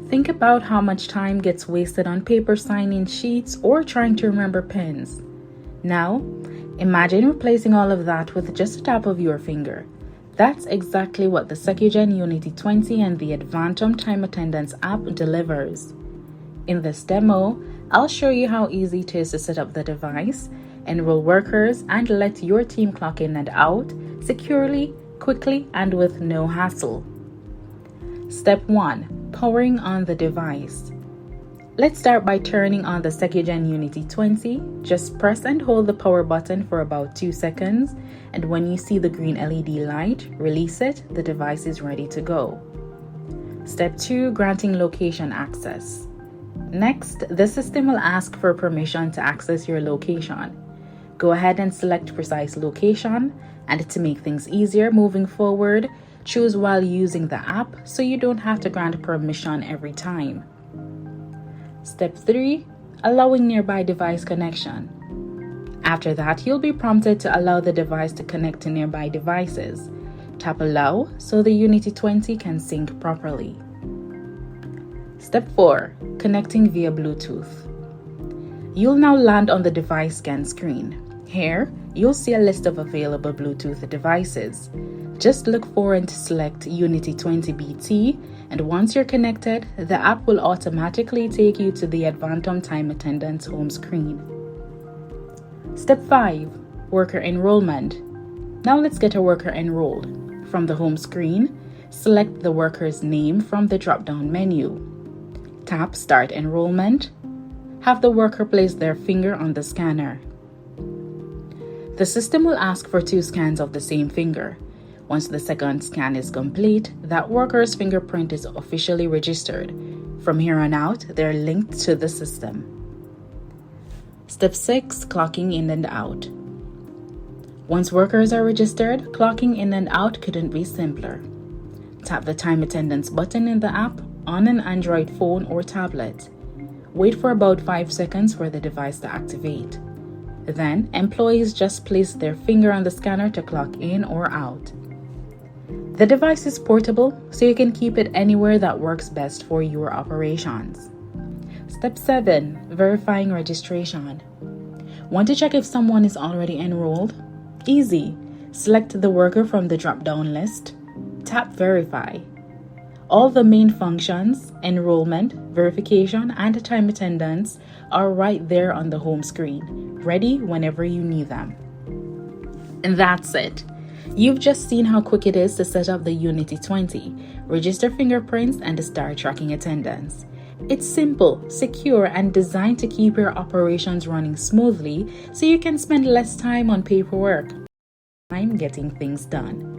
Think about how much time gets wasted on paper sign-in sheets or trying to remember pins. Now, imagine replacing all of that with just a tap of your finger. That's exactly what the SecuGen Unity 20 and the ADVANTUM Time Attendance App delivers. In this demo, I'll show you how easy it is to set up the device, enroll workers, and let your team clock in and out securely, quickly, and with no hassle. Step 1. Powering on the device. Let's start by turning on the SecuGen Unity 20. Just press and hold the power button for about 2 seconds, and when you see the green LED light, release it. The device is ready to go. Step 2. Granting location access. Next, the system will ask for permission to access your location. Go ahead and select precise location, and to make things easier moving forward, choose while using the app so you don't have to grant permission every time. Step 3. Allowing nearby device connection. After that, you'll be prompted to allow the device to connect to nearby devices. Tap Allow so the Unity 20 can sync properly. Step 4. Connecting via Bluetooth. You'll now land on the device scan screen. Here, you'll see a list of available Bluetooth devices. Just look for and select Unity 20 BT, and once you're connected, the app will automatically take you to the ADVANTUM Time Attendance home screen. Step 5. Worker enrollment. Now let's get a worker enrolled. From the home screen, select the worker's name from the drop-down menu. Tap Start Enrollment. Have the worker place their finger on the scanner. The system will ask for 2 scans of the same finger. Once the second scan is complete, that worker's fingerprint is officially registered. From here on out, they're linked to the system. Step 6. Clocking in and out. Once workers are registered, clocking in and out couldn't be simpler. Tap the time attendance button in the app on an Android phone or tablet. Wait for about 5 seconds for the device to activate. Then, employees just place their finger on the scanner to clock in or out. The device is portable, so you can keep it anywhere that works best for your operations. Step 7. Verifying registration. Want to check if someone is already enrolled? Easy. Select the worker from the drop-down list. Tap Verify. All the main functions, enrollment, verification, and time attendance are right there on the home screen, ready whenever you need them. And that's it. You've just seen how quick it is to set up the Unity 20, register fingerprints, and start tracking attendance. It's simple, secure, and designed to keep your operations running smoothly so you can spend less time on paperwork. Time getting things done.